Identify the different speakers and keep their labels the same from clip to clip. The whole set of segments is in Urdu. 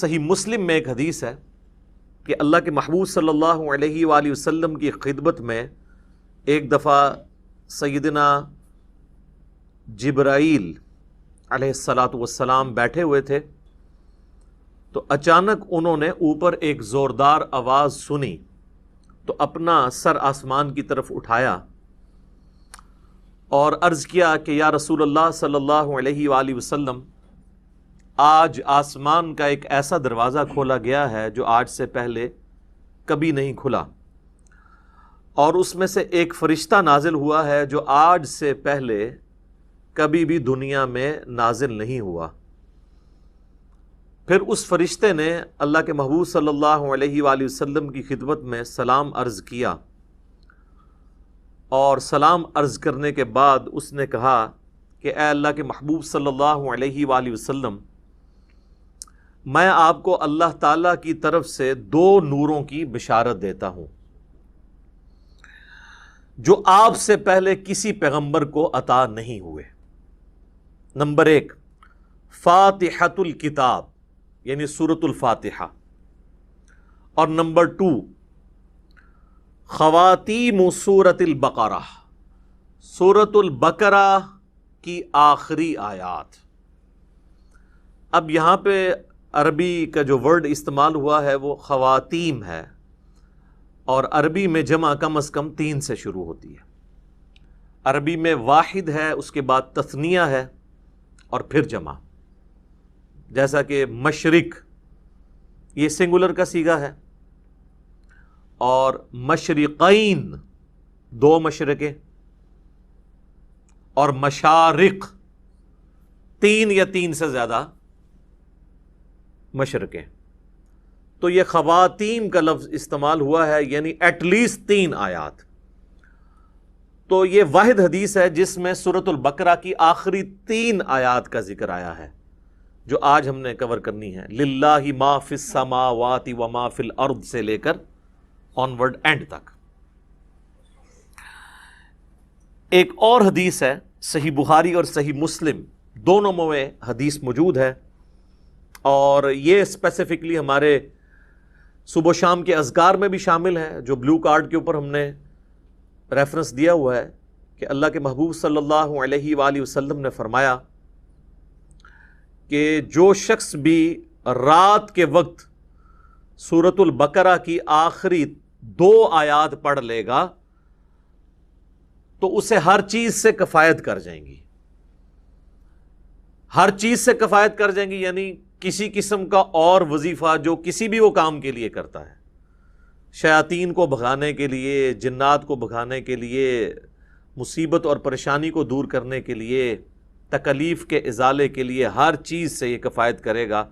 Speaker 1: صحیح مسلم میں ایک حدیث ہے کہ اللہ کے محبوب صلی اللہ علیہ وآلہ وسلم کی خدمت میں ایک دفعہ سیدنا جبرائیل علیہ الصلاۃ والسلام بیٹھے ہوئے تھے، تو اچانک انہوں نے اوپر ایک زوردار آواز سنی تو اپنا سر آسمان کی طرف اٹھایا اور عرض کیا کہ یا رسول اللہ صلی اللہ علیہ وآلہ وسلم، آج آسمان کا ایک ایسا دروازہ کھولا گیا ہے جو آج سے پہلے کبھی نہیں کھلا، اور اس میں سے ایک فرشتہ نازل ہوا ہے جو آج سے پہلے کبھی بھی دنیا میں نازل نہیں ہوا۔ پھر اس فرشتے نے اللہ کے محبوب صلی اللہ علیہ وآلہ وسلم کی خدمت میں سلام عرض کیا، اور سلام عرض کرنے کے بعد اس نے کہا کہ اے اللہ کے محبوب صلی اللہ علیہ وآلہ وسلم، میں آپ کو اللہ تعالیٰ کی طرف سے 2 نوروں کی بشارت دیتا ہوں جو آپ سے پہلے کسی پیغمبر کو عطا نہیں ہوئے۔ نمبر 1، فاتحۃ الکتاب یعنی سورۃ الفاتحہ، اور نمبر 2، خواتیم سورۃ البقرہ، سورۃ البقرہ کی آخری آیات۔ اب یہاں پہ عربی کا جو ورڈ استعمال ہوا ہے وہ خواتیم ہے، اور عربی میں جمع کم از کم 3 سے شروع ہوتی ہے۔ عربی میں واحد ہے، اس کے بعد تثنیہ ہے اور پھر جمع، جیسا کہ مشرق یہ سنگولر کا صیغہ ہے، اور مشرقین 2 مشرقیں، اور مشارق 3 یا 3 سے زیادہ مشرقیں۔ تو یہ خواتیم کا لفظ استعمال ہوا ہے، یعنی ایٹ لیسٹ 3 آیات۔ تو یہ واحد حدیث ہے جس میں سورۃ البقرہ کی آخری 3 آیات کا ذکر آیا ہے، جو آج ہم نے کور کرنی ہے، للہ ما فی السماوات و ما فی الارض سے لے کر آنورڈ اینڈ تک۔ ایک اور حدیث ہے، صحیح بخاری اور صحیح مسلم دونوں میں حدیث موجود ہے، اور یہ اسپیسیفکلی ہمارے صبح و شام کے اذکار میں بھی شامل ہے، جو بلو کارڈ کے اوپر ہم نے ریفرنس دیا ہوا ہے کہ اللہ کے محبوب صلی اللہ علیہ وآلہ وسلم نے فرمایا کہ جو شخص بھی رات کے وقت سورۃ البقرہ کی آخری 2 آیات پڑھ لے گا تو اسے ہر چیز سے کفایت کر جائیں گی۔ ہر چیز سے کفایت کر جائیں گی، یعنی کسی قسم کا اور وظیفہ جو کسی بھی وہ کام کے لیے کرتا ہے، شیاطین کو بھگانے کے لیے، جنات کو بھگانے کے لیے، مصیبت اور پریشانی کو دور کرنے کے لیے، تکلیف کے ازالے کے لیے، ہر چیز سے یہ کفایت کرے گا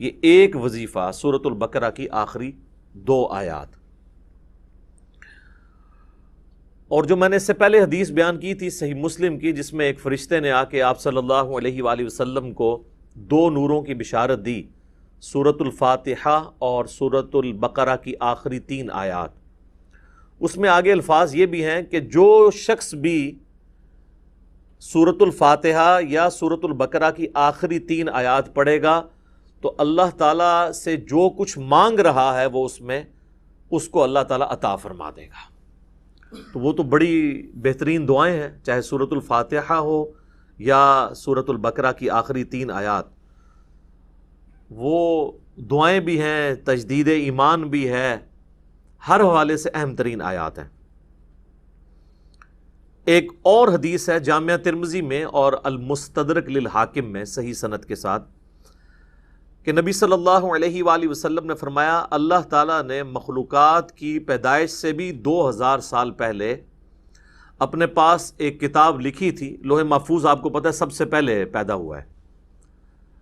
Speaker 1: یہ ایک وظیفہ، سورۃ البقرہ کی آخری 2 آیات۔ اور جو میں نے اس سے پہلے حدیث بیان کی تھی صحیح مسلم کی، جس میں ایک فرشتے نے آ کے آپ صلی اللہ علیہ وآلہ وسلم کو 2 نوروں کی بشارت دی، سورۃ الفاتحہ اور سورۃ البقرہ کی آخری 3 آیات۔ اس میں آگے الفاظ یہ بھی ہیں کہ جو شخص بھی سورۃ الفاتحہ یا سورۃ البقرہ کی آخری 3 آیات پڑھے گا تو اللہ تعالیٰ سے جو کچھ مانگ رہا ہے وہ اس کو اللہ تعالیٰ عطا فرما دے گا۔ تو وہ تو بڑی بہترین دعائیں ہیں، چاہے سورۃ الفاتحہ ہو یا سورۃ البقرہ کی آخری 3 آیات، وہ دعائیں بھی ہیں، تجدید ایمان بھی ہے، ہر حوالے سے اہم ترین آیات ہیں۔ ایک اور حدیث ہے جامعہ ترمذی میں اور المستدرک للحاکم میں صحیح سند کے ساتھ کہ نبی صلی اللہ علیہ وآلہ وسلم نے فرمایا، اللہ تعالیٰ نے مخلوقات کی پیدائش سے بھی 2000 سال پہلے اپنے پاس ایک کتاب لکھی تھی۔ لوح محفوظ آپ کو پتہ ہے سب سے پہلے پیدا ہوا ہے۔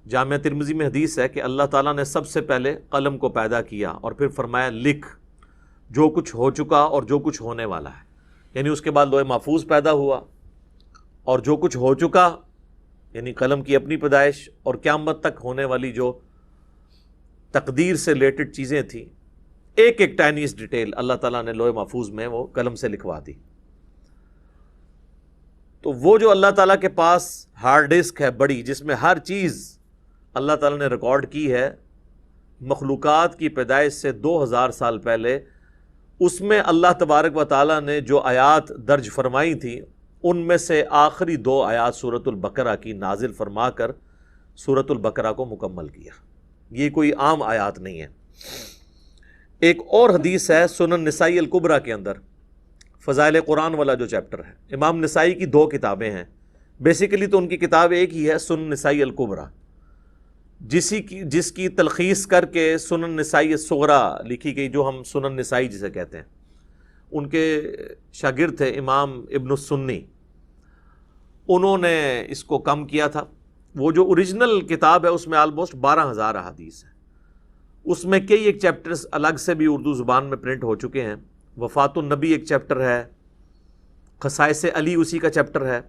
Speaker 1: جامعہ ترمذی میں حدیث ہے کہ اللہ تعالیٰ نے سب سے پہلے قلم کو پیدا کیا اور پھر فرمایا لکھ جو کچھ ہو چکا اور جو کچھ ہونے والا ہے، یعنی اس کے بعد لوح محفوظ پیدا ہوا، اور جو کچھ ہو چکا یعنی قلم کی اپنی پیدائش، اور قیامت تک ہونے والی جو تقدیر سے ریلیٹڈ چیزیں تھیں، ایک ایک ٹائنیس ڈیٹیل اللہ تعالیٰ نے لوح محفوظ میں وہ قلم سے لکھوا دی۔ تو وہ جو اللہ تعالیٰ کے پاس ہارڈ ڈسک ہے بڑی، جس میں ہر چیز اللہ تعالیٰ نے ریکارڈ کی ہے، مخلوقات کی پیدائش سے 2000 سال پہلے، اس میں اللہ تبارک و تعالیٰ نے جو آیات درج فرمائی تھیں ان میں سے آخری 2 آیات سورۃ البقرہ کی نازل فرما کر سورۃ البقرہ کو مکمل کیا۔ یہ کوئی عام آیات نہیں ہے۔ ایک اور حدیث ہے سنن نسائی الکبریٰ کے اندر، فضائل قرآن والا جو چیپٹر ہے، امام نسائی کی 2 کتابیں ہیں، بیسیکلی تو ان کی کتاب ایک ہی ہے، سنن نسائی الکبریٰ، جس کی تلخیص کر کے سنن نسائی الصغریٰ لکھی گئی، جو ہم سنن نسائی جسے کہتے ہیں۔ ان کے شاگرد تھے امام ابن السنی، انہوں نے اس کو کم کیا تھا۔ وہ جو اوریجنل کتاب ہے اس میں آلموسٹ 12,000 احادیث ہیں، اس میں کئی ایک چیپٹرز الگ سے بھی اردو زبان میں پرنٹ ہو چکے ہیں۔ وفات النبی ایک چیپٹر ہے، خصائص علی اسی کا چیپٹر ہے،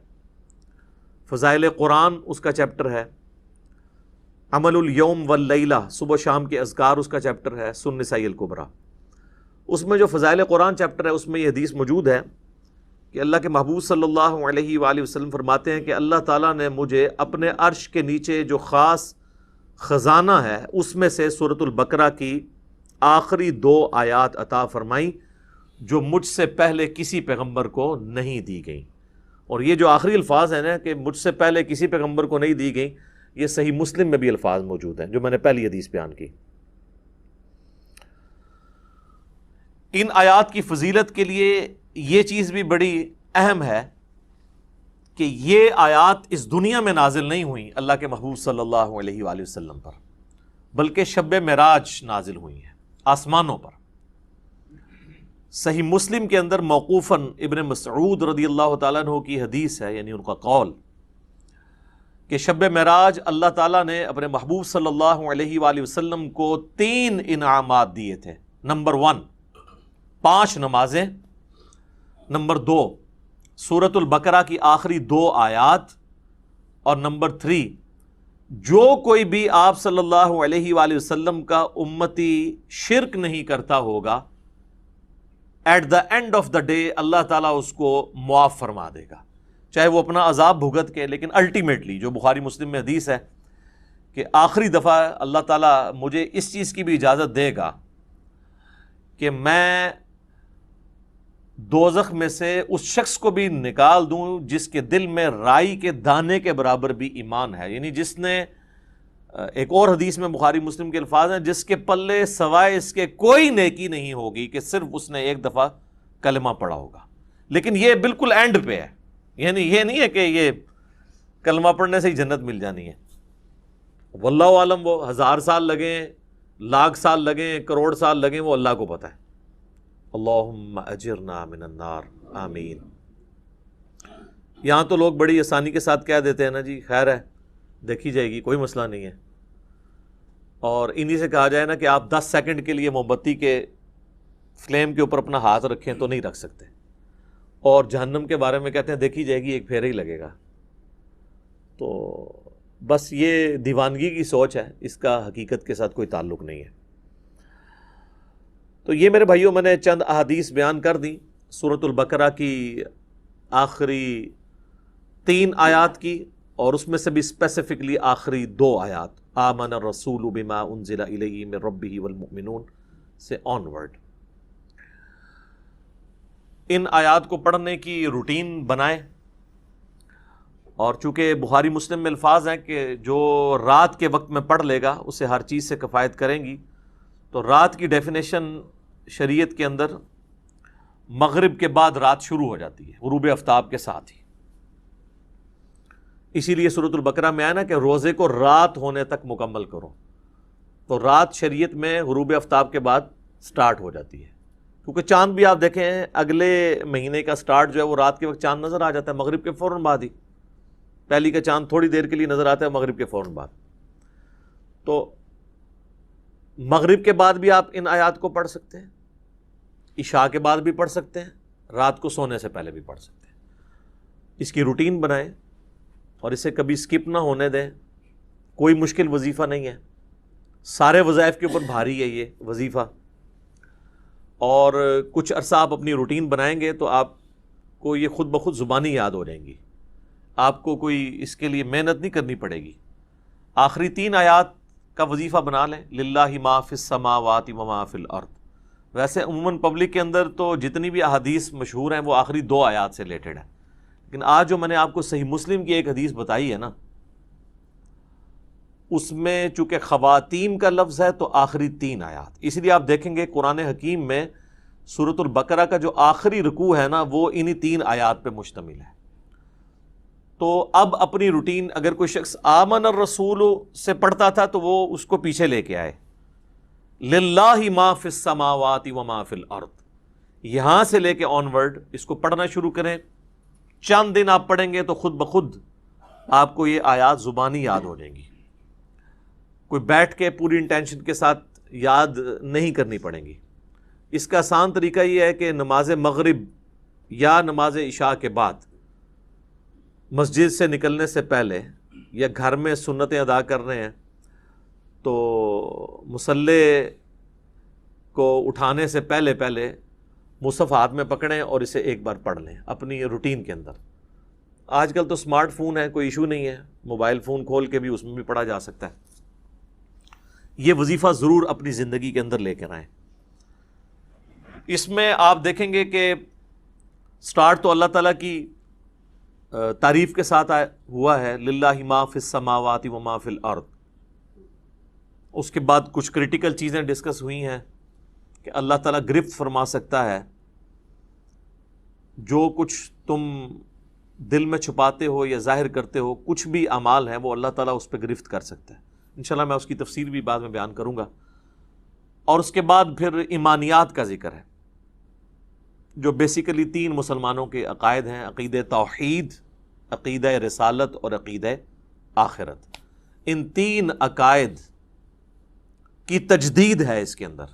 Speaker 1: فضائل قرآن اس کا چیپٹر ہے، عمل الیوم واللیلہ صبح و شام کے اذکار اس کا چیپٹر ہے، سنن نسائی الکبریٰ۔ اس میں جو فضائل قرآن چیپٹر ہے اس میں یہ حدیث موجود ہے کہ اللہ کے محبوب صلی اللہ علیہ وآلہ وسلم فرماتے ہیں کہ اللہ تعالیٰ نے مجھے اپنے عرش کے نیچے جو خاص خزانہ ہے اس میں سے سورۃ البقرہ کی آخری 2 آیات عطا فرمائیں جو مجھ سے پہلے کسی پیغمبر کو نہیں دی گئیں۔ اور یہ جو آخری الفاظ ہیں نا کہ مجھ سے پہلے کسی پیغمبر کو نہیں دی گئیں، یہ صحیح مسلم میں بھی الفاظ موجود ہیں جو میں نے پہلی حدیث بیان کی۔ ان آیات کی فضیلت کے لیے یہ چیز بھی بڑی اہم ہے کہ یہ آیات اس دنیا میں نازل نہیں ہوئیں اللہ کے محبوب صلی اللہ علیہ وآلہ وسلم پر، بلکہ شب معراج نازل ہوئی ہیں آسمانوں پر۔ صحیح مسلم کے اندر موقوفاً ابن مسعود رضی اللہ تعالیٰ عنہ کی حدیث ہے، یعنی ان کا قول کہ شب معراج اللہ تعالیٰ نے اپنے محبوب صلی اللہ علیہ وآلہ وسلم کو 3 انعامات دیے تھے۔ نمبر 1 5 نمازیں، نمبر 2 سورۃ البقرہ کی آخری 2 آیات، اور نمبر 3 جو کوئی بھی آپ صلی اللہ علیہ وآلہ وسلم کا امتی شرک نہیں کرتا ہوگا، at the end of the day اللہ تعالیٰ اس کو معاف فرما دے گا، چاہے وہ اپنا عذاب بھگت کے، لیکن الٹیمیٹلی جو بخاری مسلم میں حدیث ہے کہ آخری دفعہ اللہ تعالیٰ مجھے اس چیز کی بھی اجازت دے گا کہ میں دوزخ میں سے اس شخص کو بھی نکال دوں جس کے دل میں رائی کے دانے کے برابر بھی ایمان ہے، یعنی جس نے، ایک اور حدیث میں بخاری مسلم کے الفاظ ہیں، جس کے پلے سوائے اس کے کوئی نیکی نہیں ہوگی کہ صرف اس نے ایک دفعہ کلمہ پڑھا ہوگا۔ لیکن یہ بالکل اینڈ پہ ہے، یعنی یہ نہیں ہے کہ یہ کلمہ پڑھنے سے ہی جنت مل جانی ہے۔ واللہ عالم، وہ 1000 سال لگیں، 1,00,000 سال لگیں، کروڑ سال لگیں، وہ اللہ کو پتہ ہے۔ اللہم اجرنا من النار، آمین۔ یہاں تو لوگ بڑی آسانی کے ساتھ کہہ دیتے ہیں نا جی خیر ہے دیکھی جائے گی، کوئی مسئلہ نہیں ہے، اور انہی سے کہا جائے نا کہ آپ 10 سیکنڈ کے لیے موم بتی کے فلیم کے اوپر اپنا ہاتھ رکھیں تو نہیں رکھ سکتے، اور جہنم کے بارے میں کہتے ہیں دیکھی جائے گی، ایک پھیرا ہی لگے گا۔ تو بس یہ دیوانگی کی سوچ ہے، اس کا حقیقت کے ساتھ کوئی تعلق نہیں ہے۔ تو یہ میرے بھائیوں میں نے چند احادیث بیان کر دیں سورۃ البقرہ کی آخری 3 آیات کی، اور اس میں سے بھی اسپیسیفکلی آخری 2 آیات، آمن الرسول بما انزل الیہ من ربہ والمؤمنون سے آنورڈ۔ ان آیات کو پڑھنے کی روٹین بنائیں، اور چونکہ بخاری مسلم میں الفاظ ہیں کہ جو رات کے وقت میں پڑھ لے گا اسے ہر چیز سے کفایت کریں گی، تو رات کی ڈیفینیشن شریعت کے اندر مغرب کے بعد رات شروع ہو جاتی ہے، غروب آفتاب کے ساتھ ہی۔ اسی لیے سورۃ البقرہ میں آیا نا کہ روزے کو رات ہونے تک مکمل کرو، تو رات شریعت میں غروب آفتاب کے بعد سٹارٹ ہو جاتی ہے، کیونکہ چاند بھی آپ دیکھیں اگلے مہینے کا سٹارٹ جو ہے وہ رات کے وقت چاند نظر آ جاتا ہے، مغرب کے فوراً بعد ہی۔ پہلی کا چاند تھوڑی دیر کے لیے نظر آتا ہے مغرب کے فوراً بعد، تو مغرب کے بعد بھی آپ ان آیات کو پڑھ سکتے ہیں، عشاء کے بعد بھی پڑھ سکتے ہیں، رات کو سونے سے پہلے بھی پڑھ سکتے ہیں۔ اس کی روٹین بنائیں اور اسے کبھی سکپ نہ ہونے دیں۔ کوئی مشکل وظیفہ نہیں ہے، سارے وظائف کے اوپر بھاری ہے یہ وظیفہ، اور کچھ عرصہ آپ اپنی روٹین بنائیں گے تو آپ کو یہ خود بخود زبانی یاد ہو جائیں گی، آپ کو کوئی اس کے لیے محنت نہیں کرنی پڑے گی۔ آخری 3 آیات کا وظیفہ بنا لیں، للہ ما فی السماوات و ما فی الارض۔ ویسے عموماً پبلک کے اندر تو جتنی بھی احادیث مشہور ہیں وہ آخری 2 آیات سے ریلیٹڈ ہیں، لیکن آج جو میں نے آپ کو صحیح مسلم کی ایک حدیث بتائی ہے نا، اس میں چونکہ خواتین کا لفظ ہے تو آخری 3 آیات، اس لیے آپ دیکھیں گے قرآن حکیم میں سورۃ البقرہ کا جو آخری رکوع ہے نا وہ انہی 3 آیات پہ مشتمل ہے۔ تو اب اپنی روٹین اگر کوئی شخص آمن الرسول سے پڑھتا تھا تو وہ اس کو پیچھے لے کے آئے، للہ ما فی السماوات و ما فی الارض، یہاں سے لے کے آن ورڈ اس کو پڑھنا شروع کریں۔ چند دن آپ پڑھیں گے تو خود بخود آپ کو یہ آیات زبانی یاد ہو جائیں گی، کوئی بیٹھ کے پوری انٹینشن کے ساتھ یاد نہیں کرنی پڑیں گی۔ اس کا آسان طریقہ یہ ہے کہ نماز مغرب یا نماز عشاء کے بعد مسجد سے نکلنے سے پہلے یا گھر میں سنتیں ادا کر رہے ہیں تو مصلی کو اٹھانے سے پہلے مصحف ہاتھ میں پکڑیں اور اسے ایک بار پڑھ لیں اپنی روٹین کے اندر۔ آج کل تو اسمارٹ فون ہے، کوئی ایشو نہیں ہے، موبائل فون کھول کے بھی اس میں بھی پڑھا جا سکتا ہے۔ یہ وظیفہ ضرور اپنی زندگی کے اندر لے کر آئیں۔ اس میں آپ دیکھیں گے کہ سٹارٹ تو اللہ تعالیٰ کی تعریف کے ساتھ ہوا ہے، للہ ما فی السماوات و ما فی الارض۔ اس کے بعد کچھ کریٹیکل چیزیں ڈسکس ہوئی ہیں کہ اللہ تعالیٰ گرفت فرما سکتا ہے، جو کچھ تم دل میں چھپاتے ہو یا ظاہر کرتے ہو، کچھ بھی اعمال ہیں وہ اللہ تعالیٰ اس پہ گرفت کر سکتا ہے۔ انشاءاللہ میں اس کی تفسیر بھی بعد میں بیان کروں گا۔ اور اس کے بعد پھر ایمانیات کا ذکر ہے، جو بیسیکلی 3 مسلمانوں کے عقائد ہیں، عقیدہ توحید، عقیدہ رسالت اور عقیدہ آخرت۔ ان 3 عقائد کی تجدید ہے اس کے اندر۔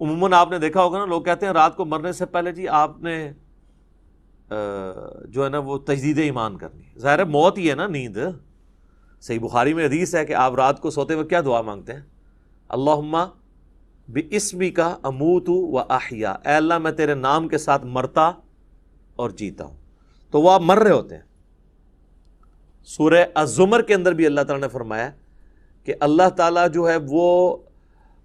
Speaker 1: عموماً آپ نے دیکھا ہوگا نا، لوگ کہتے ہیں رات کو مرنے سے پہلے جی آپ نے جو ہے نا وہ تجدید ایمان کرنی ہے۔ ظاہر ہے موت ہی ہے نا، نیند۔ صحیح بخاری میں حدیث ہے کہ آپ رات کو سوتے ہوئے کیا دعا مانگتے ہیں؟ اللہم بِاسْمِکَ اموت و احیا، اے اللہ میں تیرے نام کے ساتھ مرتا اور جیتا ہوں۔ تو وہ آپ مر رہے ہوتے ہیں۔ سورہ الزمر کے اندر بھی اللہ تعالیٰ نے فرمایا کہ اللہ تعالیٰ جو ہے وہ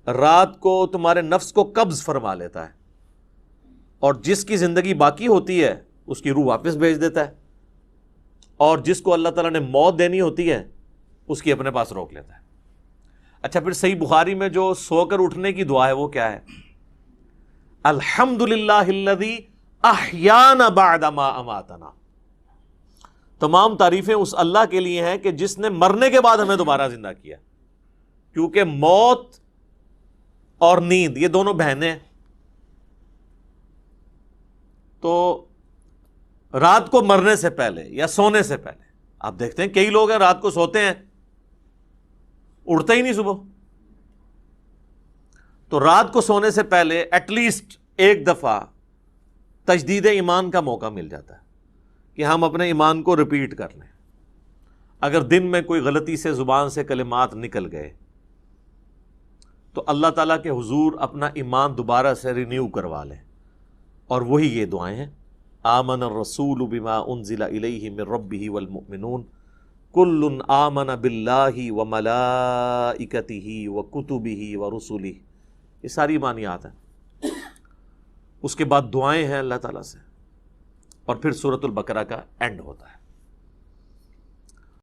Speaker 1: رات کو تمہارے نفس کو قبض فرما لیتا ہے، اور جس کی زندگی باقی ہوتی ہے اس کی روح واپس بھیج دیتا ہے، اور جس کو اللہ تعالیٰ نے موت دینی ہوتی ہے اس کی اپنے پاس روک لیتا ہے۔ اچھا، پھر صحیح بخاری میں جو سو کر اٹھنے کی دعا ہے وہ کیا ہے؟ الحمدللہ الذی احیانا بعد ما اماتنا۔ تمام تعریفیں اس اللہ کے لیے ہیں کہ جس نے مرنے کے بعد ہمیں دوبارہ زندہ کیا، کیونکہ موت اور نیند یہ دونوں بہنیں ہیں۔ تو رات کو مرنے سے پہلے یا سونے سے پہلے آپ دیکھتے ہیں کئی لوگ ہیں رات کو سوتے ہیں اڑتا ہی نہیں صبح۔ تو رات کو سونے سے پہلے ایٹ لیسٹ ایک دفعہ تجدید ایمان کا موقع مل جاتا ہے کہ ہم اپنے ایمان کو ریپیٹ کر لیں۔ اگر دن میں کوئی غلطی سے زبان سے کلمات نکل گئے تو اللہ تعالیٰ کے حضور اپنا ایمان دوبارہ سے رینیو کروا لیں، اور وہی یہ دعائیں ہیں، آمن الرسول بما انزل الیہ من ربہ والمؤمنون کل آمن باللہ وملائکتہ وکتبہ ورسلہ۔ یہ ساری معنیات ہیں۔ اس کے بعد دعائیں ہیں اللہ تعالیٰ سے، اور پھر سورۃ البقرہ کا اینڈ ہوتا ہے۔